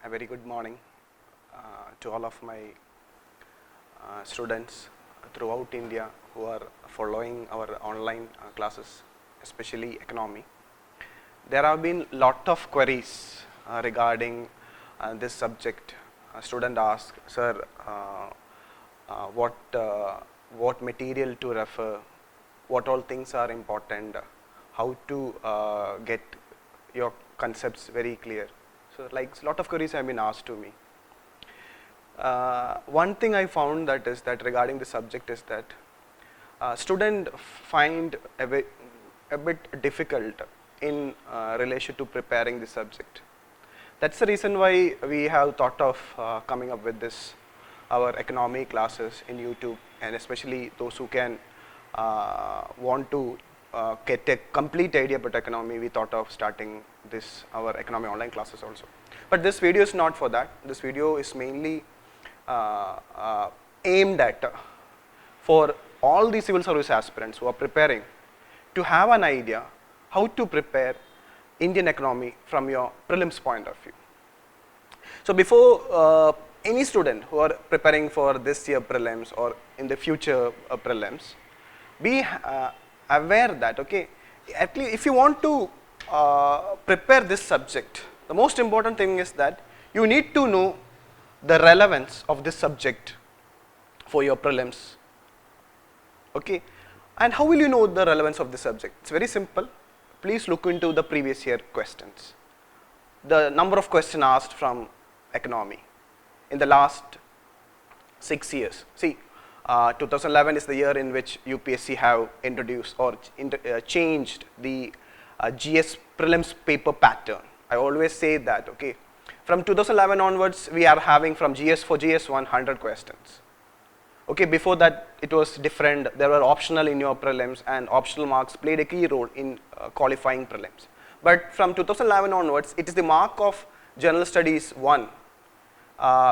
A very good morning to all of my students throughout India who are following our online classes, especially economy. There have been lot of queries regarding this subject. A student asked, sir, what material to refer, what all things are important, how to get your concepts very clear. So like lot of queries have been asked to me. One thing I found that is that regarding the subject is that student find a bit difficult in relation to preparing the subject. That's the reason why we have thought of coming up with this, our economy classes in YouTube, and especially those who can want to get a complete idea about economy. We thought of starting this, our economy online classes also. But this video is not for that. This video is mainly aimed at for all the civil service aspirants who are preparing to have an idea how to prepare Indian economy from your prelims point of view. So before any student who are preparing for this year prelims or in the future prelims, be aware that, okay, at least if you want to prepare this subject, the most important thing is that you need to know the relevance of this subject for your prelims. Okay, and how will you know the relevance of this subject? It's very simple. Please look into the previous year questions. The number of questions asked from economy in the last 6 years. See, 2011 is the year in which UPSC have introduced or changed the GS prelims paper pattern. I always say that, okay, from 2011 onwards we are having from GS for GS1 100 questions. Okay, before that it was different. There were optional in your prelims, and optional marks played a key role in qualifying prelims. But from 2011 onwards, it is the mark of general studies 1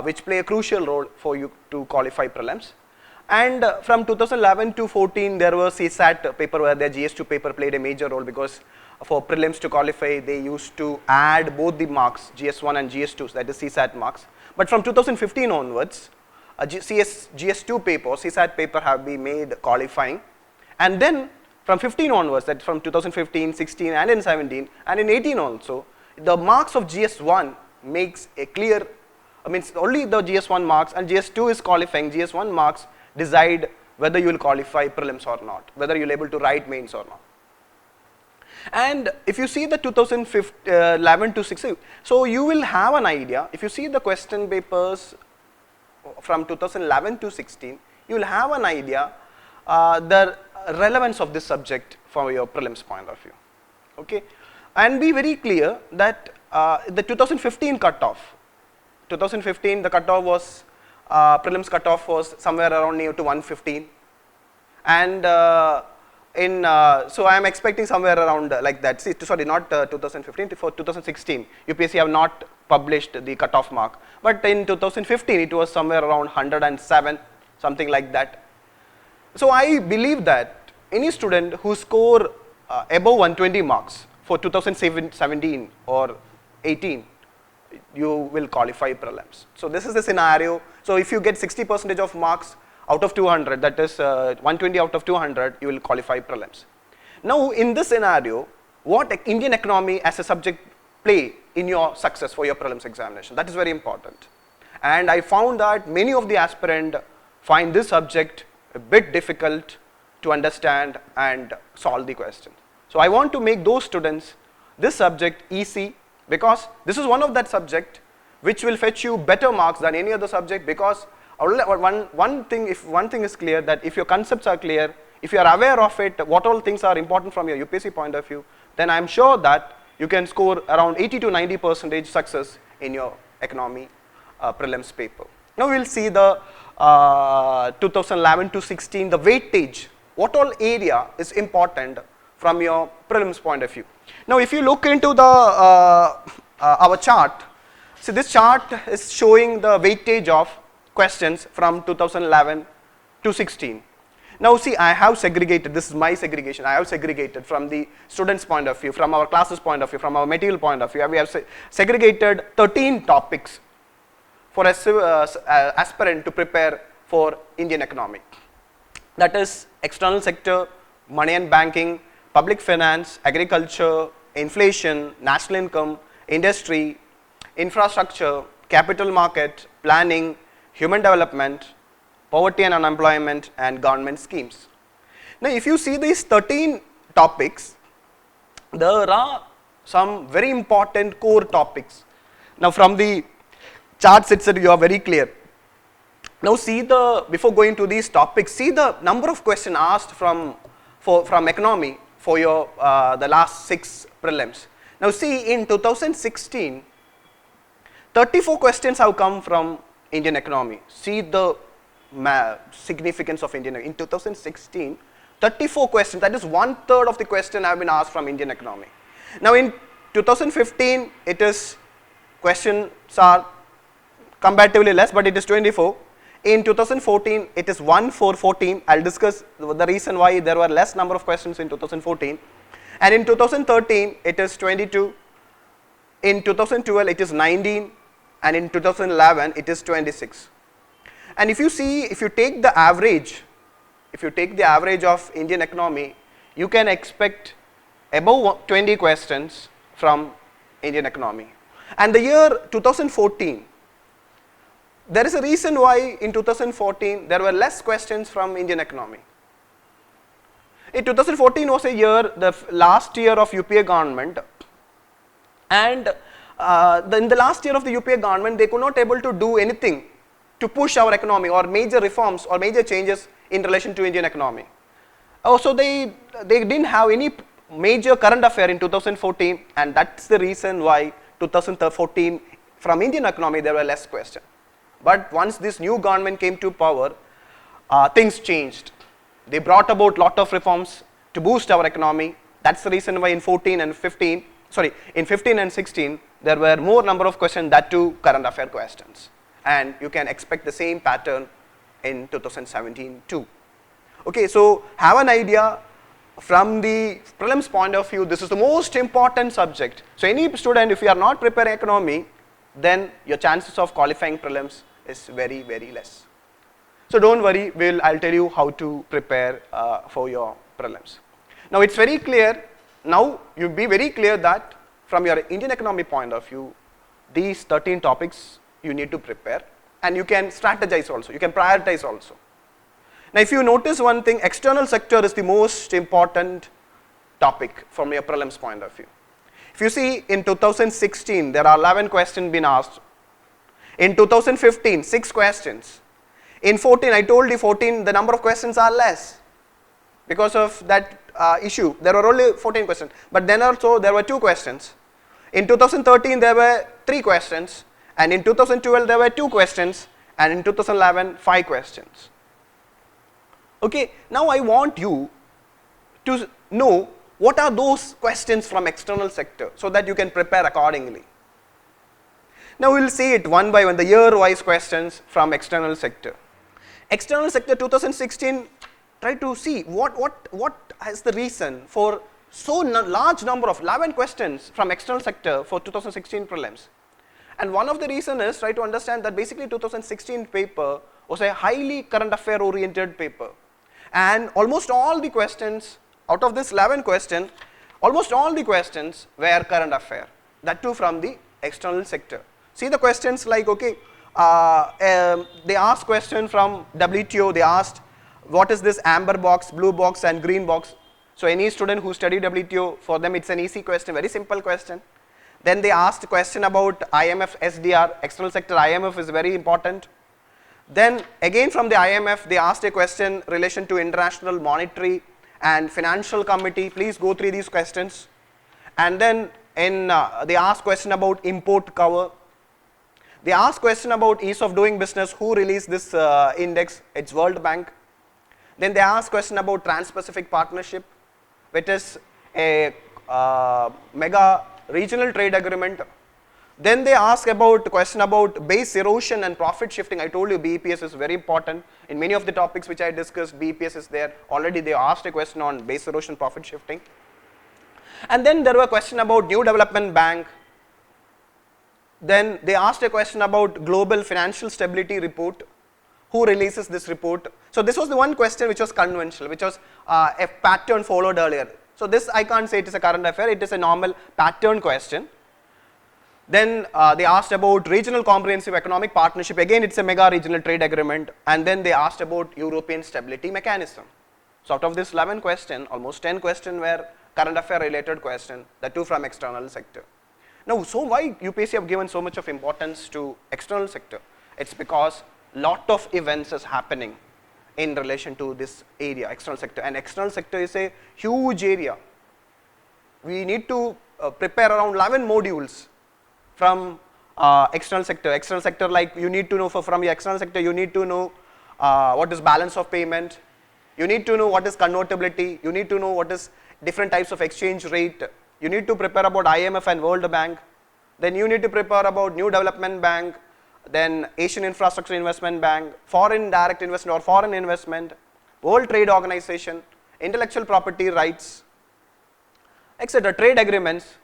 which play a crucial role for you to qualify prelims. And from 2011 to 14, there was CSAT paper where the GS2 paper played a major role, because for prelims to qualify, they used to add both the marks, GS1 and GS2, so that is CSAT marks. But from 2015 onwards, GS2 paper, CSAT paper have been made qualifying. And then from 15 onwards, that from 2015, 16 and in 17 and in 18 also, the marks of GS1 makes a clear, I mean only the GS1 marks, and GS2 is qualifying. GS1 marks decide whether you will qualify prelims or not, whether you will able to write mains or not. And if you see the 2011 to 16, so you will have an idea. If you see the question papers from 2011 to 16, you will have an idea the relevance of this subject from your prelims point of view. Okay, and be very clear that the 2015 cutoff, 2015 the cutoff was prelims cutoff was somewhere around near to 115, and so I am expecting somewhere around like that. See, sorry, not 2015, for 2016 UPSC have not published the cutoff mark, but in 2015 it was somewhere around 107, something like that. So I believe that any student who score above 120 marks for 2017 or 18, you will qualify prelims. So this is the scenario. So if you get 60% of marks out of 200, that is 120 out of 200, you will qualify prelims. Now in this scenario, what Indian economy as a subject play in your success for your prelims examination? That is very important. And I found that many of the aspirants find this subject a bit difficult to understand and solve the question. So I want to make those students this subject easy, because this is one of that subject which will fetch you better marks than any other subject. Because one thing is clear, that if your concepts are clear, if you are aware of it, what all things are important from your UPSC point of view, then I am sure that you can score around 80 to 90% success in your economy prelims paper. Now we will see the 2011 to 16, the weightage, what all area is important from your prelims point of view. Now if you look into the our chart, see this chart is showing the weightage of questions from 2011 to 16. Now see, I have segregated, this is my segregation, I have segregated from the students' point of view, from our classes point of view, from our material point of view. We have segregated 13 topics for a aspirant to prepare for Indian economy. That is external sector, money and banking, public finance, agriculture, inflation, national income, industry, infrastructure, capital market, planning, human development, poverty and unemployment, and government schemes. Now, if you see these 13 topics, there are some very important core topics. Now, from the charts itself, you are very clear. Now, see before going to these topics, see the number of questions asked from economy for your the last 6 prelims. Now, see in 2016, 34 questions have come from Indian economy. See the significance of Indian economy. In 2016, 34 questions, that is 1/3 of the question have been asked from Indian economy. Now, in 2015, it is questions are comparatively less, but it is 24. In 2014, it is 1 for 14. I'll discuss the reason why there were less number of questions in 2014. And in 2013, it is 22. In 2012, it is 19. And in 2011, it is 26. And if you see, if you take the average of Indian economy, you can expect above 20 questions from Indian economy. And the year 2014, there is a reason why in 2014 there were less questions from Indian economy. In 2014 was a year, the last year of UPA government, and in the last year of the UPA government, they could not able to do anything to push our economy or major reforms or major changes in relation to Indian economy. So they didn't have any major current affair in 2014, and that's the reason why 2014 from Indian economy there were less questions. But once this new government came to power, things changed. They brought about lot of reforms to boost our economy. That's the reason why in 15 and 16, there were more number of questions, that too current affair questions. And you can expect the same pattern in 2017 too. Okay, so have an idea from the prelims point of view, this is the most important subject. So any student, if you are not preparing economy, then your chances of qualifying prelims is very, very less. So don't worry, I'll tell you how to prepare for your prelims. Now it's very clear, now you'll be very clear that from your Indian economy point of view, these 13 topics you need to prepare, and you can strategize also, you can prioritize also. Now if you notice one thing, external sector is the most important topic from your prelims point of view. If you see in 2016, there are 11 questions been asked. In 2015, 6 questions. In 14, I told you 14, the number of questions are less because of that issue. There were only 14 questions, but then also there were 2 questions. In 2013, there were 3 questions, and in 2012, there were 2 questions, and in 2011, 5 questions. Okay, now I want you to know what are those questions from external sector so that you can prepare accordingly. Now we will see it one by one, the year-wise questions from external sector. External sector 2016, try to see what is the reason for so large number of 11 questions from external sector for 2016 prelims. And one of the reason is, try to understand that basically 2016 paper was a highly current affair oriented paper. And almost all the questions, out of this 11 questions, almost all the questions were current affair, that too from the external sector. See the questions like, okay, they asked question from WTO, they asked what is this amber box, blue box and green box. So any student who studied WTO, for them it's an easy question, very simple question. Then they asked a question about IMF SDR, external sector IMF is very important. Then again from the IMF, they asked a question relation to International Monetary and Financial Committee. Please go through these questions. And then they asked question about import cover. They asked question about ease of doing business. Who released this index? It's World Bank. Then they asked question about Trans-Pacific Partnership, which is a mega regional trade agreement. Then they ask about question about base erosion and profit shifting. I told you BEPS is very important. In many of the topics which I discussed, BEPS is there. Already they asked a question on base erosion, profit shifting. And then there were question about New Development Bank. Then they asked a question about global financial stability report. Who releases this report? So this was the one question which was conventional, which was a pattern followed earlier. So this I can't say it is a current affair, it is a normal pattern question. Then they asked about regional comprehensive economic partnership. Again, it's a mega regional trade agreement. And then they asked about European stability mechanism. So out of this 11 question, almost 10 questions were current affair related question, the 2 from external sector. Now, so why UPSC have given so much of importance to external sector? It's because lot of events is happening in relation to this area, external sector, and external sector is a huge area. We need to prepare around 11 modules from external sector. External sector, like you need to know from your external sector, you need to know what is balance of payment, you need to know what is convertibility, you need to know what is different types of exchange rate, you need to prepare about IMF and World Bank, then you need to prepare about New Development Bank, then Asian Infrastructure Investment Bank, foreign direct investment or foreign investment, World Trade Organization, intellectual property rights, etc., trade agreements,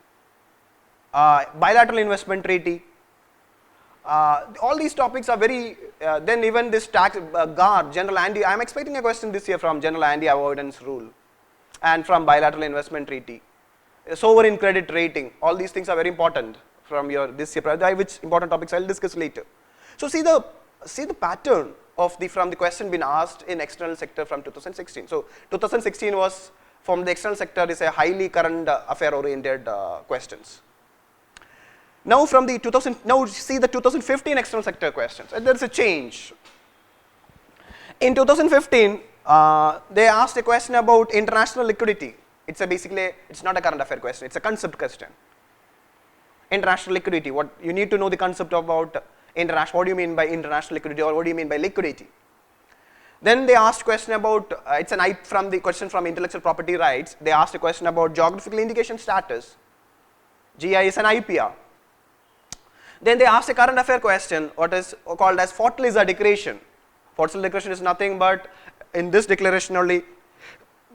bilateral investment treaty. All these topics are very, then even this tax, GAR, general anti, I am expecting a question this year from general anti-avoidance rule and from bilateral investment treaty. Sovereign credit rating, all these things are very important from your this year, which important topics I will discuss later. So see the pattern of from the question been asked in external sector from 2016. So 2016 was from the external sector is a highly current affair oriented questions. Now from the now see the 2015 external sector questions, and there is a change. In 2015, they asked a question about international liquidity. It's basically, it's not a current affair question, it's a concept question. International liquidity, what you need to know the concept about international, what do you mean by international liquidity, or what do you mean by liquidity? Then they asked question about, it's an from the question from intellectual property rights, they asked a question about geographical indication status, GIS and IPR. Then they asked a current affair question, what is called as Fortaleza Declaration. Fortaleza Declaration is nothing but, in this declaration only,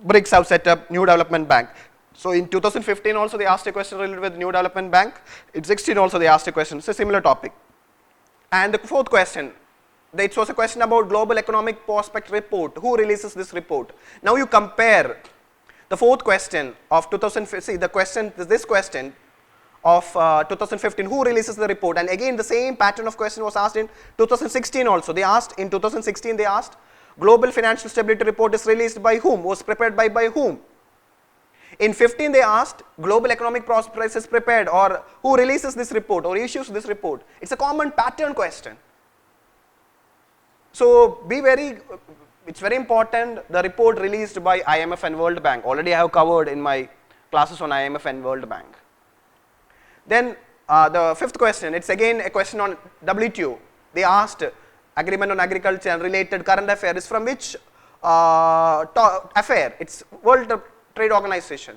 BRICS have set up New Development Bank. So in 2015 also they asked a question related with New Development Bank. In 16 also they asked a question, it's a similar topic. And the fourth question, it was a question about Global Economic Prospect Report. Who releases this report? Now you compare the fourth question of 2015, see the question, this question of 2015, who releases the report? And again the same pattern of question was asked in 2016 also. They asked, in 2016 they asked, Global Financial Stability Report is released by whom, was prepared by whom? In 15 they asked, Global Economic Prospectus is prepared, or who releases this report or issues this report? It's a common pattern question. So be very, it's very important, the report released by IMF and World Bank. Already I have covered in my classes on IMF and World Bank. Then the fifth question, it's again a question on WTO. They asked, Agreement on Agriculture and related current affairs from which affair? It's World Trade Organization.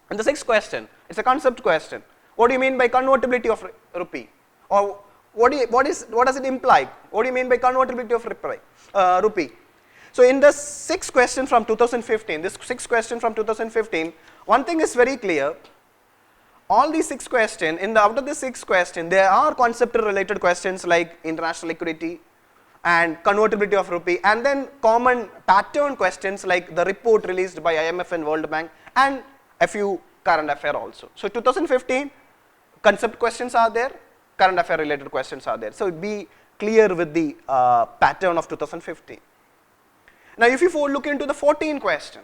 And the sixth question, it's a concept question. What do you mean by convertibility of rupee? Or what does it imply? What do you mean by convertibility of rupee? So in the sixth question from 2015, this sixth question from 2015, one thing is very clear. All these six questions, out of the six questions, there are conceptual related questions like international liquidity and convertibility of rupee, and then common pattern questions like the report released by IMF and World Bank, and a few current affair also. So 2015 concept questions are there, current affair related questions are there. So be clear with the pattern of 2015. Now if you look into the 14 question,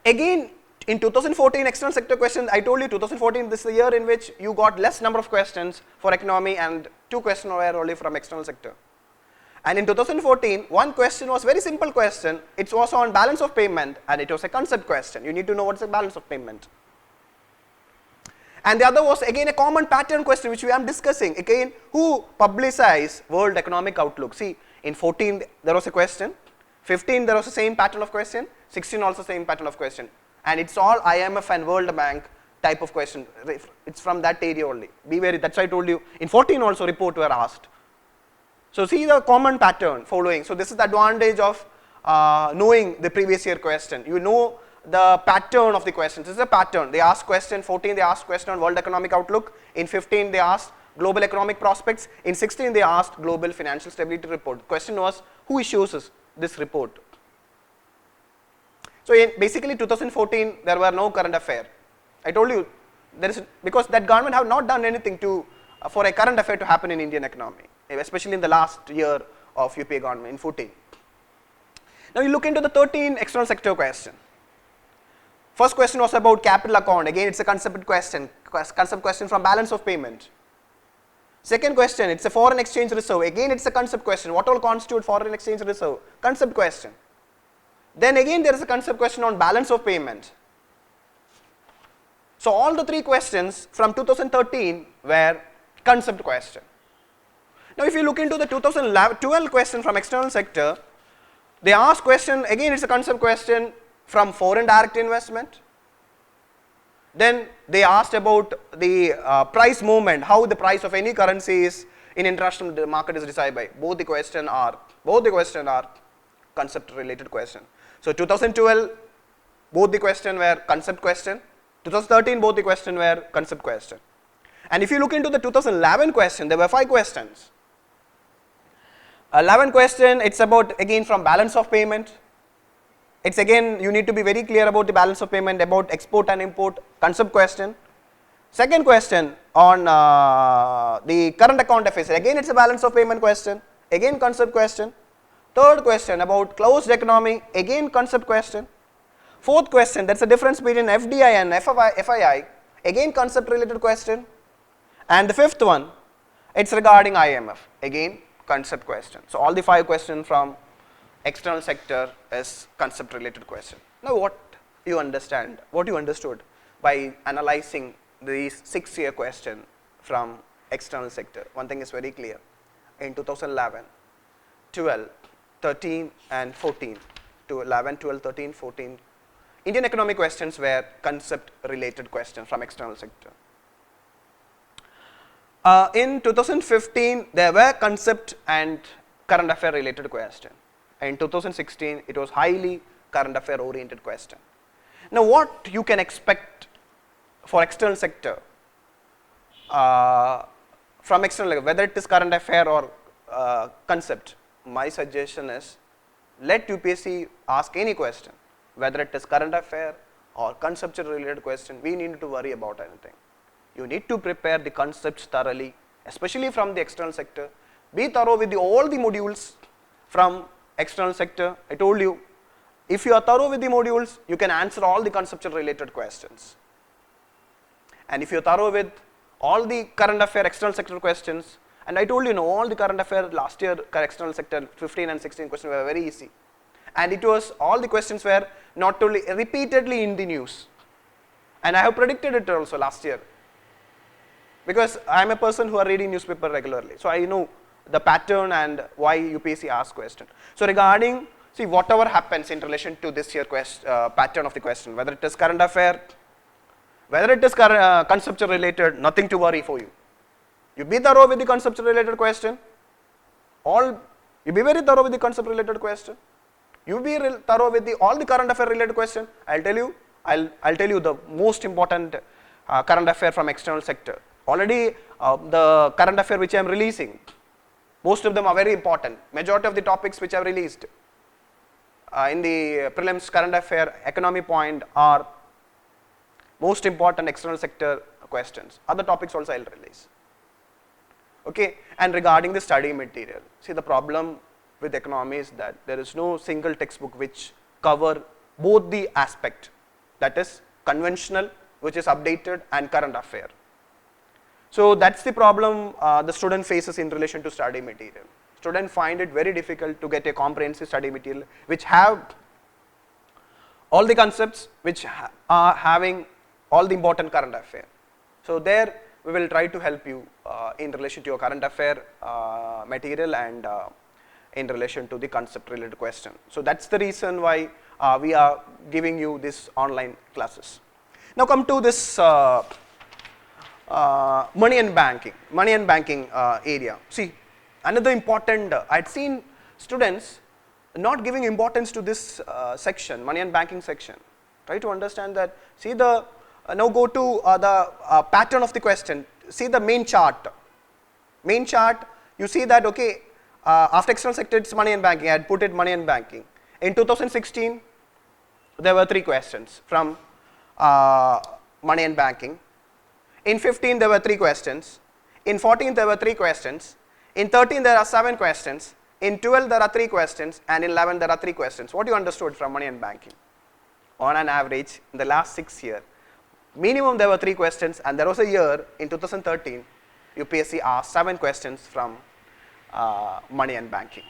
again in 2014 external sector question, I told you 2014 this is the year in which you got less number of questions for economy and 2 questions were only from external sector. And in 2014, one question was very simple question, it was on balance of payment and it was a concept question, you need to know what is the balance of payment. And the other was again a common pattern question which we are discussing, again who publicized World Economic Outlook. See, in 14 there was a question, 15 there was the same pattern of question, 16 also same pattern of question. And it's all IMF and World Bank type of question, it's from that area only. Be very, that's why I told you, in 14 also report were asked. So see the common pattern following. So this is the advantage of knowing the previous year question. You know the pattern of the questions. This is a pattern. They asked question 14, they asked question on world economic outlook. In 15, they asked global economic prospects. In 16, they asked global financial stability report. The question was, who issues this report? So in basically 2014, there were no current affair. I told you, there is, because that government have not done anything to for a current affair to happen in Indian economy, especially in the last year of UPA government in 14. Now you look into the 13 external sector question. First question was about capital account. Again, it's a concept question from balance of payment. Second question, it's a foreign exchange reserve. Again, it's a concept question. What all constitute foreign exchange reserve? Concept question. Then again, there is a concept question on balance of payment. So all the three questions from 2013 were concept question. Now if you look into the 2012 question from external sector, they asked question, again it's a concept question from foreign direct investment. Then they asked about the price movement, how the price of any currencies in international market is decided by. Both the question are concept related question. So 2012, both the question were concept question. 2013, both the question were concept question. And if you look into the 2011 question, there were 5 questions. 11 question, it's about again from balance of payment. It's again, you need to be very clear about the balance of payment, about export and import, concept question. Second question on the current account deficit, again it's a balance of payment question, again concept question. Third question about closed economy, again concept question. Fourth question, that's the difference between FDI and FII, again concept related question. And the fifth one, it's regarding IMF, again concept question. So all the 5 questions from external sector is concept related question. Now what you understand, what you understood by analyzing these 6-year question from external sector, one thing is very clear. In 2011, 12, 13 and 14, to 11, 12, 13, 14, Indian economic questions were concept related questions from external sector. In 2015, there were concept and current affair related question. In 2016, it was highly current affair oriented question. Now, what you can expect for external sector from external, whether it is current affair or concept, my suggestion is let UPSC ask any question, whether it is current affair or conceptual related question, we need to worry about anything. You need to prepare the concepts thoroughly, especially from the external sector. Be thorough with all the modules from external sector. I told you, if you are thorough with the modules, you can answer all the conceptual related questions. And if you are thorough with all the current affair external sector questions, and I told you, all the current affair last year external sector 15 and 16 questions were very easy. And it was, all the questions were not only repeatedly in the news. And I have predicted it also last year. Because I am a person who are reading newspaper regularly. So I know the pattern and why UPSC asks question. So regarding, see whatever happens in relation to this year pattern of the question, whether it is current affair, whether it is conceptual related, nothing to worry for you. You be thorough with the conceptual related question. You be very thorough with the concept related question. You be thorough with all the current affair related question. I'll tell you the most important current affair from external sector. Already the current affair which I am releasing, most of them are very important. Majority of the topics which I have released in the prelims current affair economy point are most important external sector questions. Other topics also I will release. Okay, and regarding the study material, see the problem with economy is that there is no single textbook which cover both the aspect, that is conventional, which is updated, and current affair. So that's the problem the student faces in relation to study material. Students find it very difficult to get a comprehensive study material which have all the concepts, which are having all the important current affair. So there we will try to help you in relation to your current affair material and in relation to the concept related question. So that's the reason why we are giving you this online classes. Now come to this money and banking area. See, another important, I had seen students not giving importance to this section, money and banking section. Try to understand that. See the, now go to the pattern of the question. See the main chart. Main chart, you see that, okay, after external sector it's money and banking. I had put it money and banking. In 2016, there were 3 questions from money and banking. In 15, there were 3 questions. In 14, there were 3 questions. In 13, there are 7 questions. In 12, there are 3 questions. And in 11, there are 3 questions. What you understood from money and banking? On an average, in the last 6 years, minimum there were 3 questions, and there was a year in 2013, UPSC asked 7 questions from money and banking.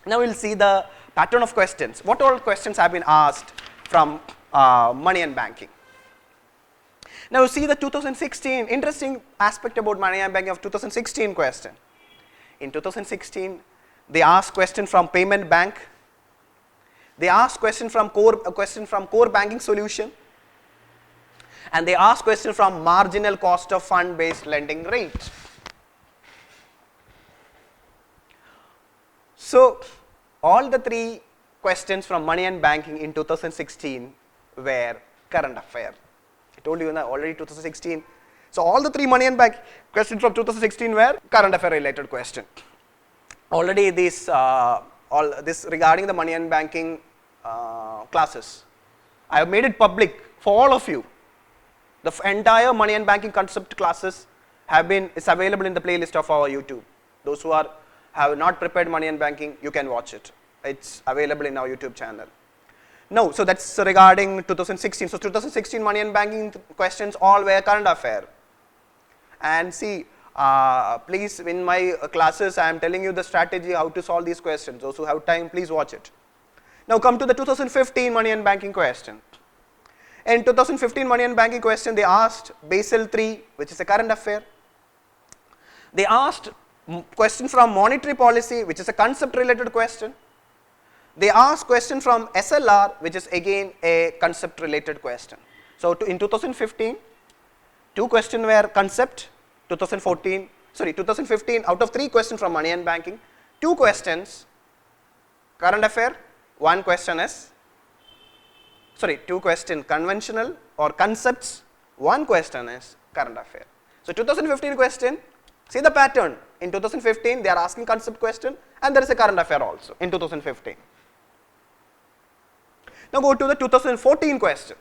Now we will see the pattern of questions. What all questions have been asked from money and banking? Now see the 2016, interesting aspect about money and banking of 2016 question. In 2016, they asked question from payment bank. They asked question from core banking solution. And they asked question from marginal cost of fund based lending rate. So all the 3 questions from money and banking in 2016 were current affair. I told you already 2016. So all the 3 money and bank questions from 2016 were current affair related question. Already this regarding the money and banking classes, I have made it public for all of you. The entire money and banking concept classes is available in the playlist of our YouTube. Those who have not prepared money and banking, you can watch it. It's available in our YouTube channel. No, so that's regarding 2016. So 2016 money and banking questions all were current affair. And see, please, in my classes, I am telling you the strategy how to solve these questions. Those who have time, please watch it. Now come to the 2015 money and banking question. In 2015 money and banking question, they asked Basel III, which is a current affair. They asked question from monetary policy, which is a concept related question. They asked question from SLR, which is again a concept related question. So in 2015, 2 questions were concept. 2015 out of 3 questions from money and banking, 2 questions current affair, 1 question is 2 questions conventional or concepts, 1 question is current affair. So 2015 question, see the pattern. In 2015 they are asking concept question and there is a current affair also in 2015. Now go to the 2014 question.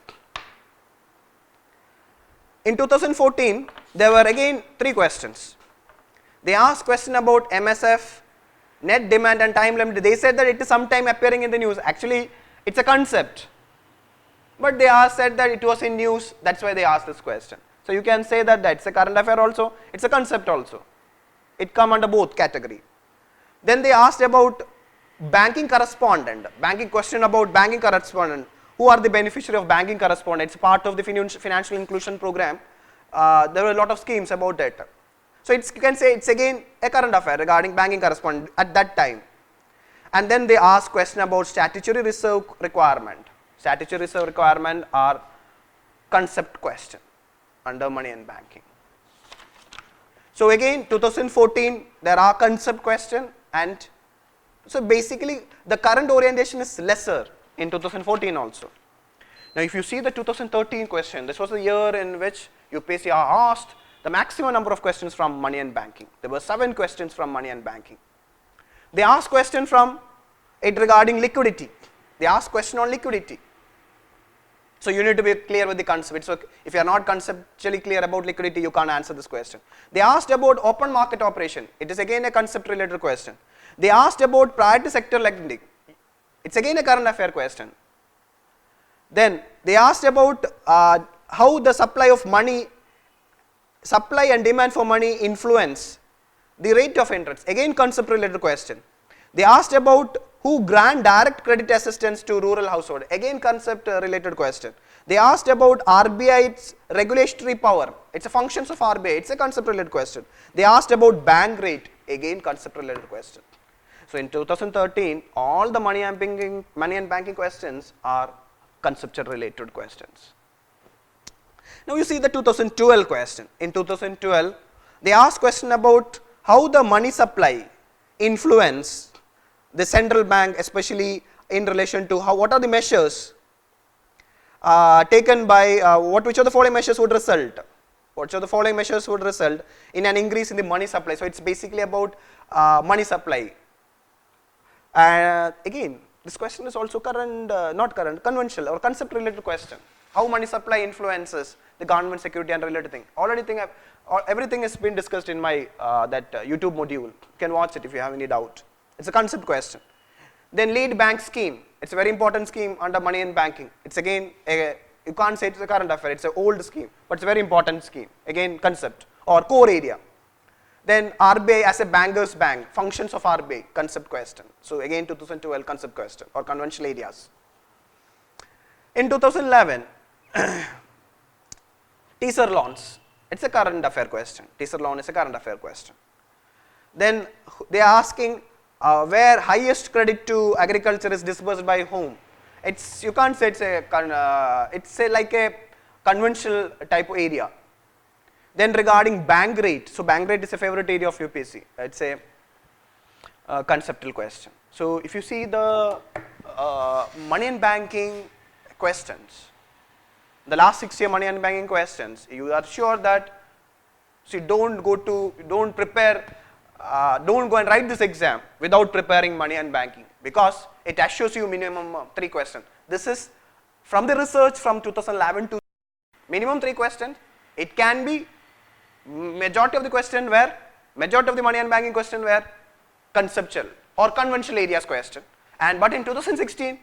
In 2014 there were again 3 questions. They asked question about MSF, net demand and time limit. They said that it is sometime appearing in the news. Actually it's a concept, but they said that it was in news, that's why they asked this question. So you can say that that's a current affair also, it's a concept also. It come under both category. Then they asked about banking correspondent, banking question about banking correspondent. Who are the beneficiary of banking correspondent? It's part of the financial inclusion program. There were a lot of schemes about that. So you can say it's again a current affair regarding banking correspondent at that time. And then they asked question about statutory reserve requirement. Statutory reserve requirement are concept question under money and banking. So again 2014 there are concept question, and so basically the current orientation is lesser in 2014 also. Now if you see the 2013 question, this was the year in which UPSC asked the maximum number of questions from money and banking. There were 7 questions from money and banking. They asked question from it regarding liquidity. They asked question on liquidity. So you need to be clear with the concept. So if you are not conceptually clear about liquidity, you can't answer this question. They asked about open market operation. It is again a concept related question. They asked about priority sector lending. It's again a current affair question. Then they asked about how the supply and demand for money influence the rate of interest. Again concept related question. They asked about who grant direct credit assistance to rural household. Again concept related question. They asked about RBI's regulatory power. It's a functions of RBI. It's a concept related question. They asked about bank rate. Again concept related question. So in 2013 all the money and banking questions are conceptual related questions. Now you see the 2012 question. In 2012 they asked question about how the money supply influence the central bank, especially in relation to what are the measures taken by which of the following measures would result? Which of the following measures would result in an increase in the money supply? So it's basically about money supply. Again, this question is also conventional or concept related question. How money supply influences the government security and related thing. Everything has been discussed in my YouTube module. You can watch it if you have any doubt. It's a concept question. Then lead bank scheme. It's a very important scheme under money and banking. It's again, you can't say it's a current affair, it's an old scheme, but it's a very important scheme. Again, concept or core area. Then RBI as a banker's bank, functions of RBI, concept question. So again 2012 concept question or conventional areas. In 2011, teaser loans, it's a current affair question. Teaser loan is a current affair question. Then they are asking where highest credit to agriculture is disbursed by whom. You can't say it's like a conventional type of area. Then regarding bank rate, so bank rate is a favorite area of UPSC. It's a conceptual question. So if you see the money and banking questions, the last 6 year money and banking questions, you are sure that, see, don't go and write this exam without preparing money and banking, because it assures you minimum 3 questions. This is from the research from 2011 to minimum 3 questions. It can be majority of the money and banking question were conceptual or conventional areas question, but in 2016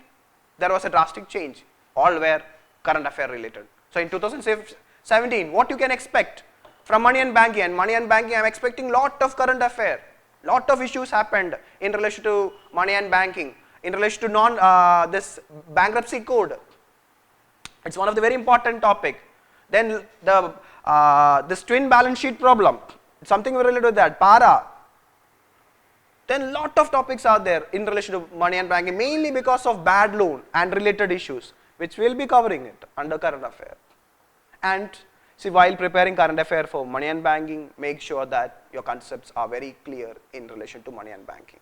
there was a drastic change, all were current affair related. So in 2017 what you can expect from money and banking, I am expecting lot of current affair, lot of issues happened in relation to money and banking, in relation to this bankruptcy code. It's one of the very important topic. Then this twin balance sheet problem, something related to that, para. Then lot of topics are there in relation to money and banking, mainly because of bad loan and related issues, which we will be covering it under current affair. And see, while preparing current affair for money and banking, make sure that your concepts are very clear in relation to money and banking.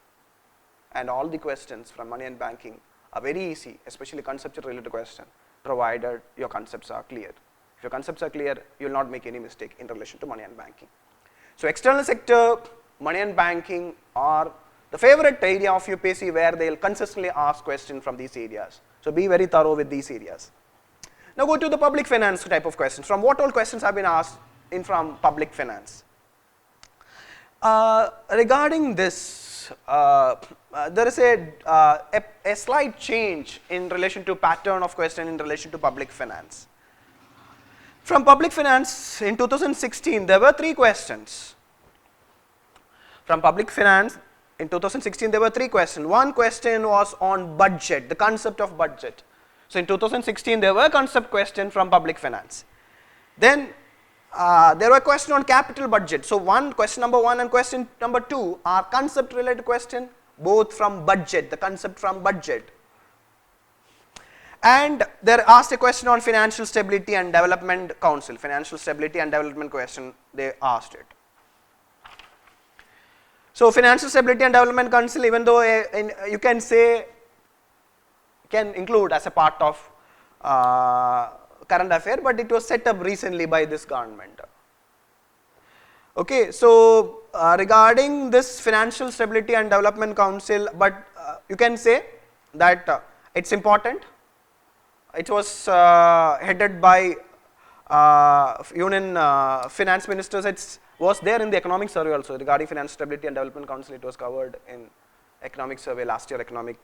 And all the questions from money and banking are very easy, especially conceptual related question, provided your concepts are clear. If your concepts are clear, you will not make any mistake in relation to money and banking. So external sector, money and banking are the favorite area of UPSC where they will consistently ask questions from these areas. So be very thorough with these areas. Now go to the public finance type of questions. From what all questions have been asked from public finance? Regarding this, there is a slight change in relation to pattern of question in relation to public finance. From public finance in 2016, there were 3 questions. From public finance in 2016, there were 3 questions. One question was on budget, the concept of budget. So in 2016, there were concept questions from public finance. Then there were questions on capital budget. So question number 1 and question number 2 are concept related question, both from budget, the concept from budget. And they asked a question on financial stability and development council, financial stability and development question, they asked it. So financial stability and development council, even though you can say, can include as a part of current affair, but it was set up recently by this government. Okay, so regarding this financial stability and development council, but you can say that it's important. It was headed by Union Finance Ministers. It was there in the economic survey also regarding financial stability and development council. It was covered in economic survey, last year economic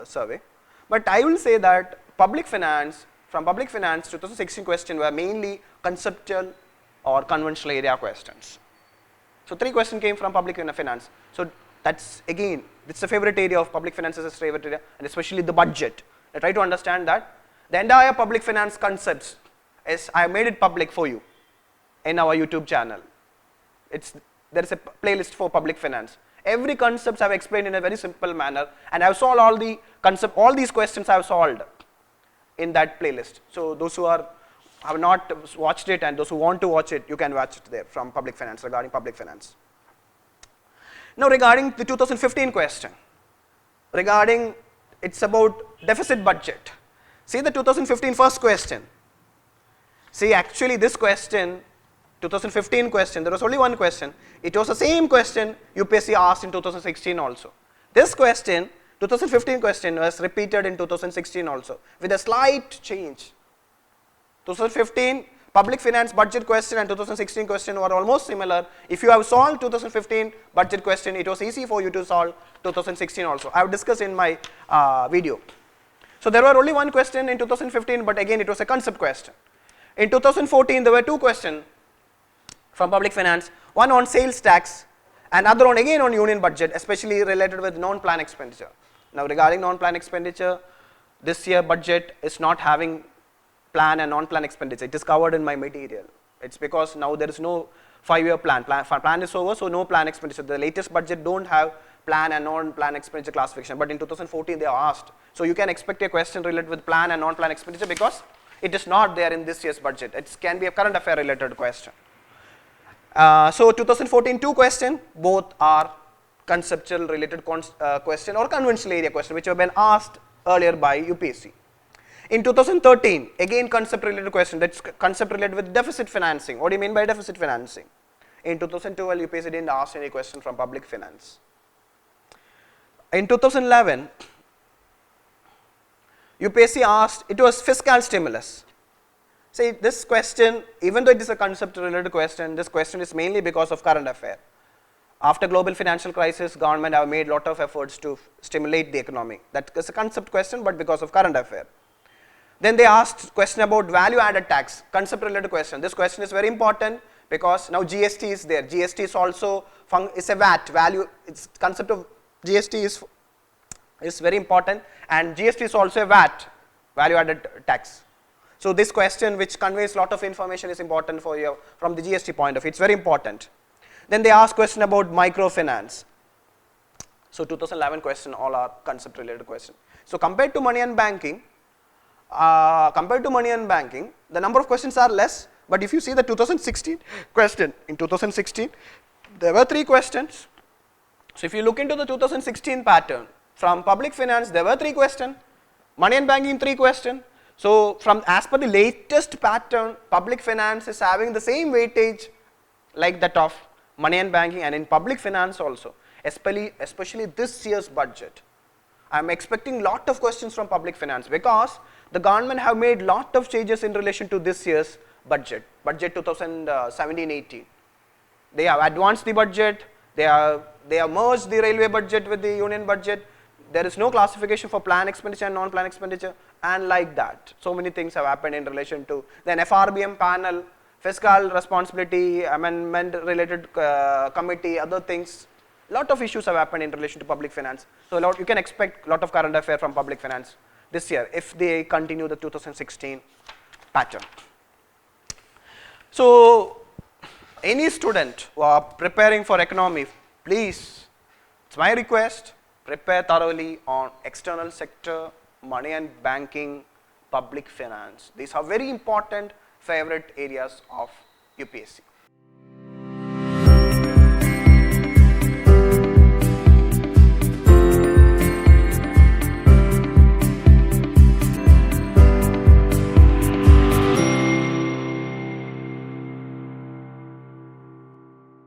survey. But I will say that public finance, from public finance 2016 question were mainly conceptual or conventional area questions. So 3 questions came from public finance. So that's again, it's a favorite area of public finance, is a favorite area, and especially the budget. I try to understand that the entire public finance concepts is, I made it public for you in our YouTube channel. There is a playlist for public finance. Every concept I have explained in a very simple manner, and I have solved all the concept, all these questions I have solved in that playlist. So those who have not watched it and those who want to watch it, you can watch it there from public finance, regarding public finance. Now regarding the 2015 question, regarding, it's about deficit budget. See the 2015 first question. See, actually this question, 2015 question, there was only one question. It was the same question UPSC asked in 2016 also. This question, 2015 question, was repeated in 2016 also with a slight change. 2015 public finance budget question and 2016 question were almost similar. If you have solved 2015 budget question, it was easy for you to solve 2016 also. I have discussed in my video. So there were only one question in 2015, but again it was a concept question. In 2014, there were two questions from public finance, one on sales tax and other on again on union budget, especially related with non-plan expenditure. Now regarding non-plan expenditure, this year budget is not having plan and non-plan expenditure. It is covered in my material. It's because now there is no 5-year plan. Plan is over, so no plan expenditure. The latest budget don't have plan and non-plan expenditure classification, but in 2014 they are asked. So you can expect a question related with plan and non-plan expenditure because it is not there in this year's budget. It can be a current affair related question. So 2014 two question, both are conceptual related question or conventional area question which have been asked earlier by UPSC. In 2013, again concept related question, that's concept related with deficit financing. What do you mean by deficit financing? In 2012, UPSC didn't ask any question from public finance. In 2011, UPSC asked, it was fiscal stimulus. See, this question, even though it is a concept related question, this question is mainly because of current affair. After global financial crisis, government have made lot of efforts to stimulate the economy. That is a concept question, but because of current affair. Then they asked question about value added tax, concept related question. This question is very important because now GST is there. GST is also is a VAT value. Its concept of GST is very important, and GST is also a VAT, value added tax. So this question, which conveys lot of information, is important for you from the GST point of view. It's very important. Then they ask question about microfinance. So 2011 question, all are concept related question. So compared to money and banking, the number of questions are less. But if you see the 2016 question, in 2016 there were 3 questions. So if you look into the 2016 pattern, from public finance there were 3 questions, money and banking 3 questions. So from as per the latest pattern, public finance is having the same weightage like that of money and banking, and in public finance also, especially this year's budget. I am expecting lot of questions from public finance because the government have made lot of changes in relation to this year's budget 2017-18. They have advanced the budget, they have merged the railway budget with the union budget. There is no classification for plan expenditure and non-plan expenditure, and like that. So many things have happened in relation to then FRBM panel, fiscal responsibility, amendment related committee, other things. Lot of issues have happened in relation to public finance. So you can expect lot of current affair from public finance this year if they continue the 2016 pattern. So any student who are preparing for economy, please, it's my request, prepare thoroughly on external sector, money and banking, public finance. These are very important favorite areas of UPSC.